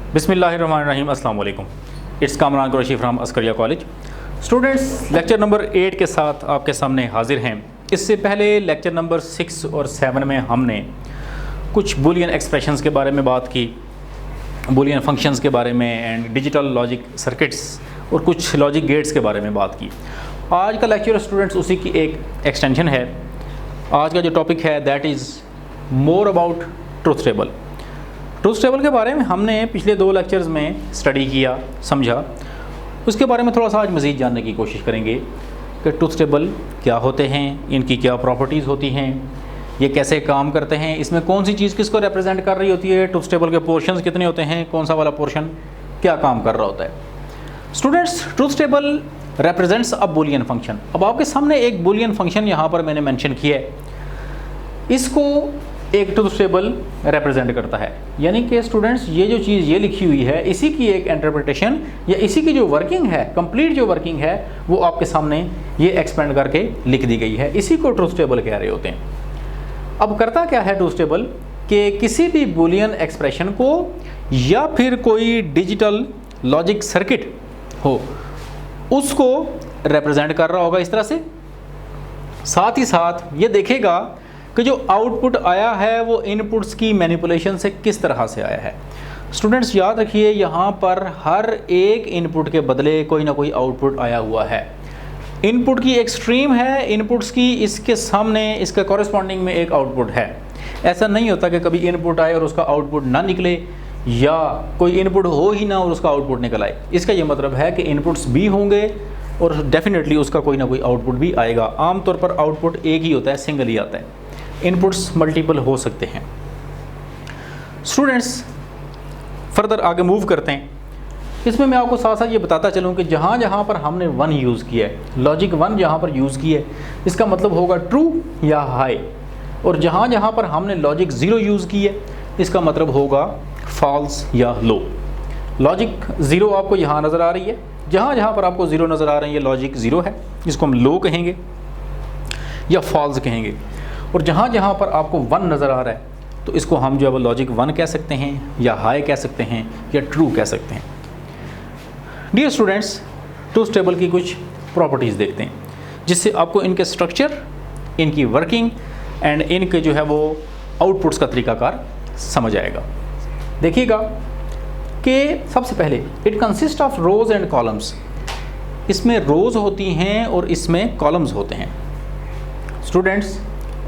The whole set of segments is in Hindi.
बिस्मिल्लाहिर्रहमानिर्रहीम, अस्सलाम वालेकुम। It's Kamran Qureshi from Askaria college. Students, lecture number 8 के साथ आपके सामने हाजिर हैं। इससे पहले लेक्चर नंबर 6 और 7 में हमने कुछ बूलियन एक्सप्रेशंस के बारे में बात की, बूलियन फंक्शंस के बारे में एंड डिजिटल लॉजिक सर्किट्स और कुछ लॉजिक गेट्स के बारे में बात की। आज का लेक्चर स्टूडेंट्स उसी की एक एक्सटेंशन है। आज का जो टॉपिक है that is more about truth table. Truth table के बारे में हमने पिछले 2 लेक्चर्स में स्टडी किया, समझा। उसके बारे में थोड़ा सा आज मज़ीद जानने की कोशिश करेंगे कि ट्रूथ टेबल क्या होते हैं, इनकी क्या प्रॉपर्टीज़ होती हैं, ये कैसे काम करते हैं, इसमें कौन सी चीज़ किसको रिप्रेजेंट कर रही होती है, ट्रूथ टेबल के पोर्शंस कितने होते हैं, कौन सा वाला पोर्शन क्या काम कर रहा होता है। Students, truth table represents a Boolean function. अब आपके सामने एक बूलियन फंक्शन यहाँ पर मैंने मेंशन किया है, इसको एक ट्रूथ टेबल रिप्रेजेंट करता है। यानी कि स्टूडेंट्स, ये जो चीज़ ये लिखी हुई है, इसी की एक इंटरप्रिटेशन या इसी की जो वर्किंग है, कंप्लीट जो वर्किंग है, वो आपके सामने ये एक्सपेंड करके लिख दी गई है। इसी को ट्रूथ टेबल कह रहे होते हैं। अब करता क्या है ट्रूथ टेबल कि किसी भी बूलियन एक्सप्रेशन को या फिर कोई डिजिटल लॉजिक सर्किट हो उसको रिप्रेजेंट कर रहा होगा इस तरह से। साथ ही साथ ये देखेगा कि जो आउटपुट आया है वो इनपुट्स की मैनिपुलेशन से किस तरह से आया है। स्टूडेंट्स, याद रखिए यहाँ पर हर एक इनपुट के बदले कोई ना कोई आउटपुट आया हुआ है। इनपुट की एक स्ट्रीम है, इनपुट्स की इसके सामने इसके कॉरेस्पॉन्डिंग में एक आउटपुट है। ऐसा नहीं होता कि कभी इनपुट आए और उसका आउटपुट ना निकले या कोई इनपुट हो ही ना और उसका आउटपुट निकल आए। इसका ये मतलब है कि इनपुट्स भी होंगे और डेफिनेटली उसका कोई ना कोई आउटपुट भी आएगा। आमतौर पर आउटपुट एक ही होता है, सिंगल ही आता है। इनपुट्स मल्टीपल हो सकते हैं। स्टूडेंट्स, फर्दर आगे मूव करते हैं। इसमें मैं आपको साथ साथ ये बताता चलूँ कि जहाँ जहाँ पर हमने 1 यूज़ किया है, लॉजिक 1 जहाँ पर यूज़ किया है, इसका मतलब होगा ट्रू या हाई। और जहाँ जहाँ पर हमने लॉजिक 0 यूज़ की है, इसका मतलब होगा फॉल्स या लो। लॉजिक 0 आपको यहाँ नज़र आ रही है, जहाँ जहाँ पर आपको 0 नज़र आ रही है लॉजिक 0 है, इसको हम लो कहेंगे या फॉल्स कहेंगे। और जहाँ जहाँ पर आपको 1 नज़र आ रहा है तो इसको हम जो है लॉजिक 1 कह सकते हैं या हाई कह सकते हैं या ट्रू कह सकते हैं। डियर स्टूडेंट्स, ट्रूथ टेबल की कुछ प्रॉपर्टीज़ देखते हैं जिससे आपको इनके स्ट्रक्चर, इनकी वर्किंग एंड इनके जो है वो आउटपुट्स का तरीकाकार समझ आएगा। देखिएगा कि सबसे पहले it consist of rows and columns. इसमें रोज़ होती हैं और इसमें कॉलम्स होते हैं। स्टूडेंट्स,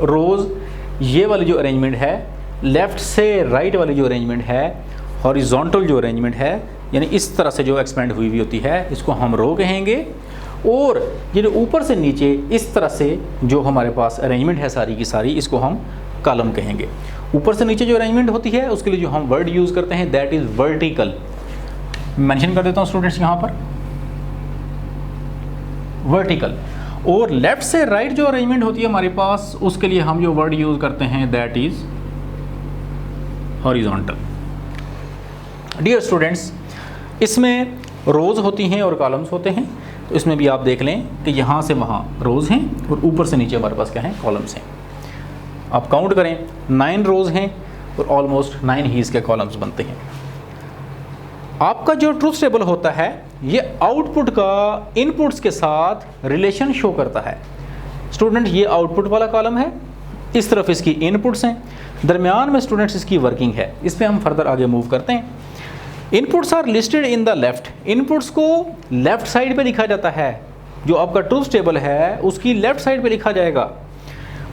रोज़ ये वाली जो अरेंजमेंट है, लेफ़्ट से राइट वाली जो अरेंजमेंट है, हॉरिजॉन्टल जो अरेंजमेंट है, यानी इस तरह से जो एक्सपेंड हुई हुई होती है, इसको हम रो कहेंगे। और ये जो ऊपर से नीचे इस तरह से जो हमारे पास अरेंजमेंट है सारी की सारी, इसको हम कॉलम कहेंगे। ऊपर से नीचे जो अरेंजमेंट होती है उसके लिए जो हम वर्ड यूज़ करते हैं दैट इज़ वर्टिकल। मेंशन कर देता हूँ स्टूडेंट्स यहाँ पर वर्टिकल। और लेफ़्ट से राइट जो अरेंजमेंट होती है हमारे पास, उसके लिए हम जो वर्ड यूज़ करते हैं that is horizontal. Dear students, इसमें रोज़ होती हैं और कॉलम्स होते हैं। तो इसमें भी आप देख लें कि यहाँ से वहाँ रोज़ हैं और ऊपर से नीचे हमारे पास क्या हैं, कॉलम्स हैं। आप काउंट करें, 9 रोज़ हैं और ऑलमोस्ट 9 ही इसके कॉलम्स बनते हैं। आपका जो ट्रूथ टेबल होता है ये आउटपुट का इनपुट्स के साथ रिलेशन शो करता है। स्टूडेंट, ये आउटपुट वाला कॉलम है, इस तरफ इसकी इनपुट्स हैं, दरमियान में स्टूडेंट्स इसकी वर्किंग है। इस पर हम फर्दर आगे मूव करते हैं। Inputs are listed in the left. इनपुट्स को लेफ्ट साइड पे लिखा जाता है। जो आपका ट्रूथ टेबल है उसकी लेफ्ट साइड पे लिखा जाएगा।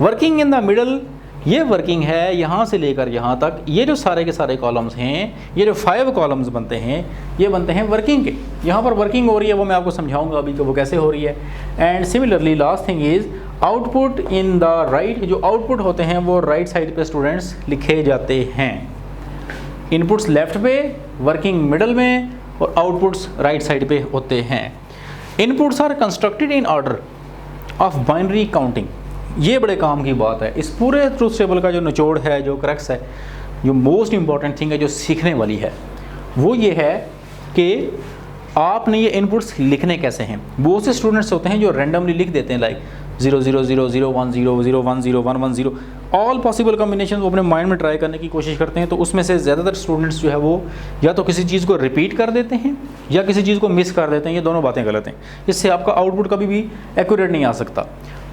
वर्किंग इन द मिडल, ये वर्किंग है यहाँ से लेकर यहाँ तक। ये जो सारे के सारे कॉलम्स हैं, ये जो 5 कॉलम्स बनते हैं, ये बनते हैं वर्किंग के। यहाँ पर वर्किंग हो रही है, वो मैं आपको समझाऊंगा अभी कि वो कैसे हो रही है। And similarly last thing is output in the right. जो आउटपुट होते हैं वो राइट साइड पे स्टूडेंट्स लिखे जाते हैं। इनपुट्स लेफ्ट पे, वर्किंग मिडल में और आउटपुट्स राइट साइड पे होते हैं। Inputs are constructed in order of binary counting. ये बड़े काम की बात है। इस पूरे ट्रूथ टेबल का जो निचोड़ है, जो क्रक्स है, जो मोस्ट इंपॉर्टेंट थिंग है जो सीखने वाली है, वो ये है कि आपने ये इनपुट्स लिखने कैसे हैं। बहुत से स्टूडेंट्स होते हैं जो रैंडमली लिख देते हैं, लाइक 0 0 0 0 1 0 0 1 0 1 1 0, ऑल पॉसिबल कॉम्बिनेशन अपने माइंड में ट्राई करने की कोशिश करते हैं। तो उसमें से ज़्यादातर स्टूडेंट्स जो है वो या तो किसी चीज़ को रिपीट कर देते हैं या किसी चीज़ को मिस कर देते हैं। ये दोनों बातें गलत हैं, इससे आपका आउटपुट कभी भी एक्यूरेट नहीं आ सकता।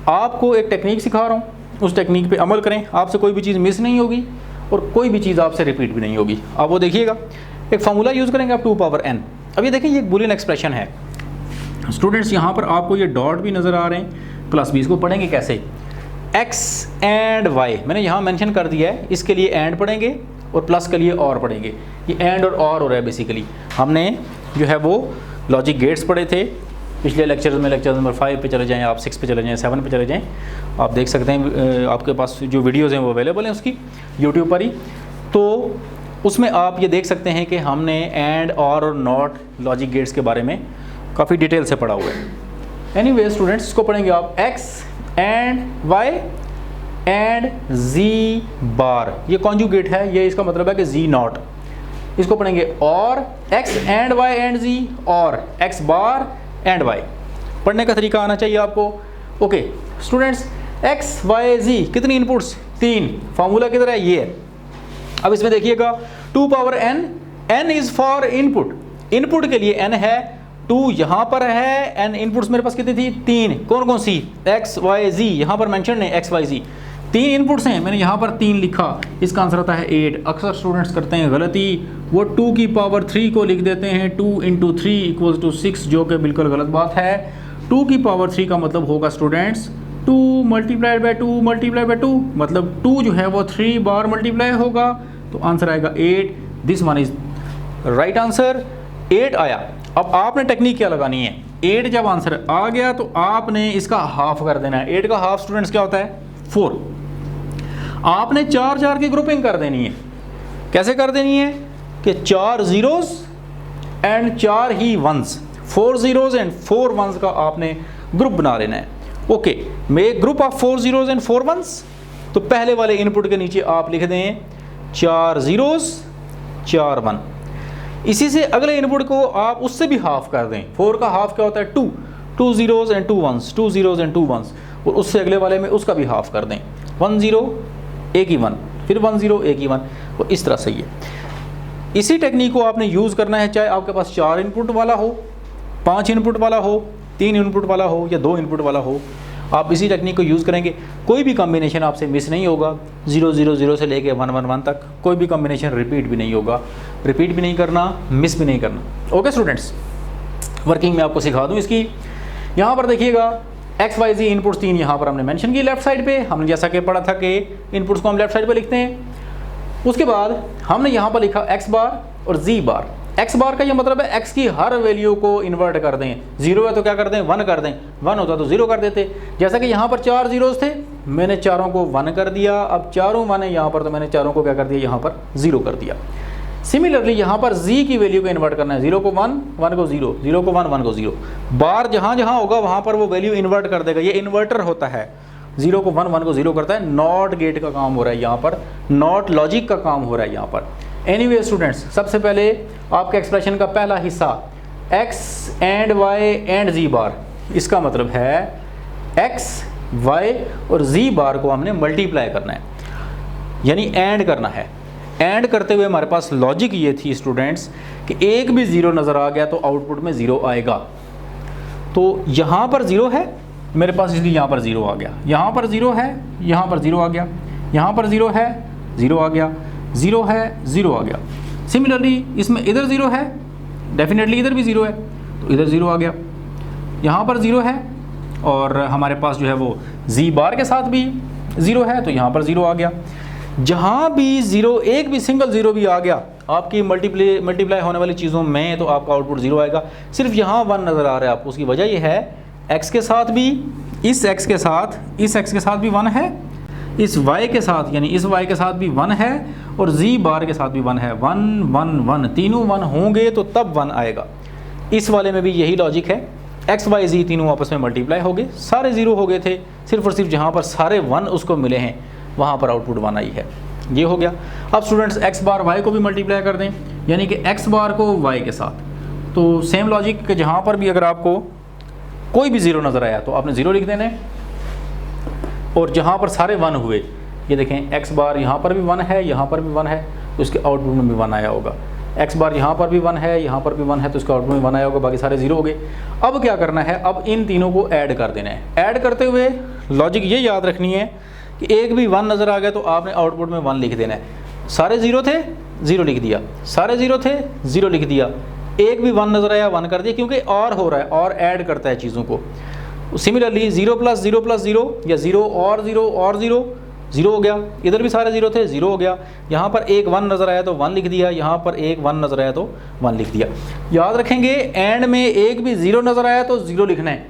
आपको एक टेक्निक सिखा रहा हूँ, उस टेक्निक पे अमल करें, आपसे कोई भी चीज़ मिस नहीं होगी और कोई भी चीज़ आपसे रिपीट भी नहीं होगी। आप वो देखिएगा, एक फार्मूला यूज़ करेंगे आप 2 पावर n। अब ये देखें, ये एक बुलियन एक्सप्रेशन है स्टूडेंट्स। यहाँ पर आपको ये डॉट भी नज़र आ रहे हैं, प्लस भी। इसको पढ़ेंगे कैसे? x एंड y मैंने यहाँ मेंशन कर दिया है, इसके लिए एंड पढ़ेंगे और प्लस के लिए और पढ़ेंगे। ये एंड और हो रहा है बेसिकली। हमने जो है वो लॉजिक गेट्स पढ़े थे पिछले लेक्चर में। लेक्चर नंबर 5 पे चले जाएँ आप, 6 पे चले जाएँ, 7 पे चले जाएँ, आप देख सकते हैं, आपके पास जो वीडियोज़ हैं वो अवेलेबल हैं उसकी यूट्यूब पर ही। तो उसमें आप ये देख सकते हैं कि हमने एंड और नॉट लॉजिक गेट्स के बारे में काफ़ी डिटेल से पढ़ा हुआ है। एनीवे स्टूडेंट्स, इसको पढ़ेंगे आप x and y and z बार। ये कॉन्जुगेट है, ये इसका मतलब है कि z नॉट। इसको पढ़ेंगे और x and y and z और x बार एंड y। पढ़ने का तरीका आना चाहिए आपको। Okay students, x y z कितनी इनपुट्स? 3। फार्मूला किधर है? ये है। अब इसमें देखिएगा 2 power n, n is for input. Input के लिए n है 2, यहाँ पर है n इनपुट्स मेरे पास कितनी थी? 3। कौन कौन सी? x y z, यहाँ पर मेंशन है x y z, 3 इनपुट्स हैं, मैंने यहाँ पर 3 लिखा। इसका आंसर आता है 8। अक्सर स्टूडेंट्स करते हैं गलती, वो 2 की पावर 3 को लिख देते हैं 2 × 3 = 6, जो कि बिल्कुल गलत बात है। 2 की पावर 3 का मतलब होगा स्टूडेंट्स 2 × 2 × 2, मतलब 2 जो है वो 3 बार मल्टीप्लाई होगा, तो आंसर आएगा 8। This one is right answer. 8 आया। अब आपने टेक्निक क्या लगानी है? 8 जब आंसर आ गया तो आपने इसका हाफ कर देना है। 8 का हाफ स्टूडेंट्स क्या होता है? 4। आपने 4 4 की ग्रुपिंग कर देनी है। कैसे कर देनी है? कि 4 ज़ीरोज़ एंड 4 ही वंस, 4 ज़ीरोज़ एंड 4 वंस का आपने ग्रुप बना लेना है। Okay, make group of 4 zeros and 4 ones. तो पहले वाले इनपुट के नीचे आप लिख दें 4 ज़ीरोज़ 4 1। इसी से अगले इनपुट को आप उससे भी हाफ कर दें। 4 का हाफ क्या होता है? 2। 2 zeros and 2 ones, 2 zeros and 2 ones, और उससे अगले वाले में उसका भी हाफ कर दें। 1 0 एक ही 1, फिर 1 0 एक ही 1, वो इस तरह से ही है। इसी टेक्निक को आपने यूज़ करना है, चाहे आपके पास 4 इनपुट वाला हो, 5 इनपुट वाला हो, 3 इनपुट वाला हो या 2 इनपुट वाला हो। आप इसी टेक्निक को यूज़ करेंगे, कोई भी कॉम्बिनेशन आपसे मिस नहीं होगा। 0 0 0 से लेके 1 1 1 तक कोई भी कॉम्बिनेशन रिपीट भी नहीं होगा। रिपीट भी नहीं करना, मिस भी नहीं करना। ओके स्टूडेंट्स, वर्किंग में आपको सिखा दूँ इसकी। यहाँ पर देखिएगा एक्स वाई जी इनपुट्स 3 यहाँ पर हमने मेंशन की लेफ्ट साइड पे। हमने जैसा कि पढ़ा था कि इनपुट्स को हम लेफ्ट साइड पे लिखते हैं। उसके बाद हमने यहाँ पर लिखा एक्स बार और जी बार। एक्स बार का ये मतलब है एक्स की हर वैल्यू को इन्वर्ट कर दें। 0 है तो क्या कर दें? 1 कर दें। 1 होता तो 0 कर देते। जैसा कि यहाँ पर 4 ज़ीरोज़ थे, मैंने चारों को 1 कर दिया। अब चारों 1 है यहाँ पर, तो मैंने चारों को क्या कर दिया? यहाँ पर 0 कर दिया। सिमिलरली यहाँ पर z की वैल्यू को इन्वर्ट करना है। 0 को 1, 1 को 0, 0 को 1, 1 को 0। बार जहाँ जहाँ होगा वहाँ पर वो वैल्यू इन्वर्ट कर देगा। ये इन्वर्टर होता है। 0 को 1, 1 को 0 करता है। नॉट गेट का काम हो रहा है यहाँ पर, नॉट लॉजिक का काम हो रहा है यहाँ पर। एनीवे स्टूडेंट्स, सबसे पहले आपके एक्सप्रेशन का पहला हिस्सा x and y and z बार, इसका मतलब है x, y और z बार को हमने मल्टीप्लाई करना है, यानी एंड करना है। एंड करते हुए हमारे पास लॉजिक ये थी स्टूडेंट्स कि एक भी 0 नज़र आ गया तो आउटपुट में 0 आएगा। तो यहाँ पर 0 है मेरे पास, इसलिए यहाँ पर 0 आ गया। यहाँ पर 0 है, यहाँ पर 0 आ गया। यहाँ पर 0 है, 0 आ गया। 0 है, 0 आ गया। सिमिलरली इसमें इधर 0 है, डेफिनेटली इधर भी 0 है, तो इधर 0 आ गया। यहाँ पर 0 है और हमारे पास जो है वो z बार के साथ भी 0 है, तो यहाँ पर 0 आ गया। जहाँ भी 0, एक भी सिंगल 0 भी आ गया आपकी मल्टीप्लाई होने वाली चीज़ों में, तो आपका आउटपुट 0 आएगा। सिर्फ यहाँ 1 नज़र आ रहा है आपको। उसकी वजह यह है x के साथ भी, इस x के साथ, इस x के साथ भी 1 है, इस y के साथ यानी इस y के साथ भी 1 है, और z बार के साथ भी 1 है। 1 1 1, तीनों 1 होंगे तो तब 1 आएगा। इस वाले में भी यही लॉजिक है। x y z तीनों आपस में मल्टीप्लाई हो गए, सारे 0 हो गए थे। सिर्फ और सिर्फ जहाँ पर सारे 1 उसको मिले हैं वहाँ पर आउटपुट 1 आई है। ये हो गया। अब स्टूडेंट्स x बार y को भी मल्टीप्लाई कर दें, यानी कि x बार को y के साथ। तो सेम लॉजिक के जहाँ पर भी अगर आपको कोई भी 0 नज़र आया तो आपने 0 लिख देना है। और जहाँ पर सारे 1 हुए, ये देखें x बार यहाँ पर भी 1 है, यहाँ पर भी 1 है, तो उसके आउटपुट में भी 1 आया होगा। x बार यहाँ पर भी 1 है, यहाँ पर भी 1 है, तो उसका आउटपुट में 1 आया होगा, बाकी सारे 0 हो गए। अब क्या करना है, अब इन तीनों को ऐड कर देना है। ऐड करते हुए लॉजिक ये याद रखनी है कि एक भी 1 नज़र आ गया तो आपने आउटपुट में 1 लिख देना है। सारे 0 थे, 0 लिख दिया, सारे 0 थे, 0 लिख दिया, एक भी 1 नज़र आया 1 कर दिया, क्योंकि और हो रहा है, और ऐड करता है चीज़ों को। सिमिलरली 0 + 0 + 0 या 0 और 0 और 0, 0 हो गया। इधर भी सारे 0 थे, 0 हो गया। यहाँ पर एक 1 नज़र आया तो 1 लिख दिया, यहाँ पर एक 1 नज़र आया तो 1 लिख दिया। याद रखेंगे एंड में एक भी 0 नज़र आया तो 0 लिखना है,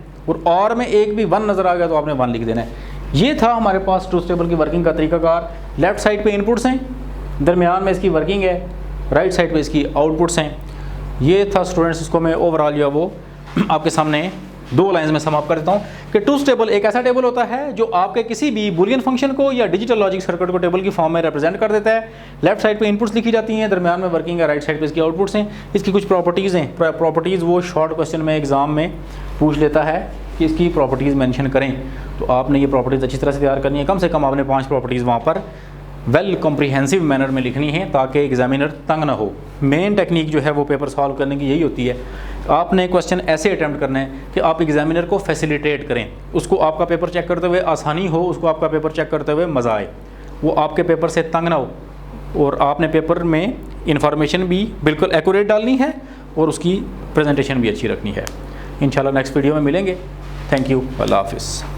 और में एक भी 1 नज़र आ गया तो आपने 1 लिख देना है। ये था हमारे पास ट्रूथ टेबल की वर्किंग का तरीकाकार। लेफ्ट साइड पे इनपुट्स हैं, दरमियान में इसकी वर्किंग है, राइट साइड पे इसकी आउटपुट्स हैं। ये था स्टूडेंट्स, इसको मैं ओवरऑल जो है वो आपके सामने 2 लाइंस में समाप्त कर देता हूँ कि ट्रूथ टेबल एक ऐसा टेबल होता है जो आपके किसी भी बुलियन फंक्शन को या डिजिटल लॉजिक सर्किट को टेबल की फॉर्म में रिप्रेजेंट कर देता है। लेफ्ट साइड पे इनपुट्स लिखी जाती हैं, दरमियान में वर्किंग है, राइट साइड पे इसकी आउटपुट्स हैं। इसकी कुछ प्रॉपर्टीज़ हैं, प्रॉपर्टीज़ वो शॉर्ट क्वेश्चन में एग्जाम में पूछ लेता है कि इसकी प्रॉपर्टीज़ मेंशन करें, तो आपने ये प्रॉपर्टीज़ अच्छी तरह से तैयार करनी है। कम से कम आपने 5 प्रॉपर्टीज़ वहाँ पर वेल कॉम्प्रिहेंसिव मैनर में लिखनी है ताकि एग्जामिनर तंग ना हो। मेन टेक्निक जो है वो पेपर सॉल्व करने की यही होती है। आपने क्वेश्चन ऐसे अटैम्प्ट करना है कि आप एग्जामिनर को फैसिलिटेट करें, उसको आपका पेपर चेक करते हुए आसानी हो, उसको आपका पेपर चेक करते हुए मज़ा आए, वो आपके पेपर से तंग ना हो। और आपने पेपर में इंफॉर्मेशन भी बिल्कुल एक्यूरेट डालनी है और उसकी प्रेजेंटेशन भी अच्छी रखनी है। इंशाल्लाह नेक्स्ट वीडियो में मिलेंगे। थैंक यू, अल्लाह हाफिज़।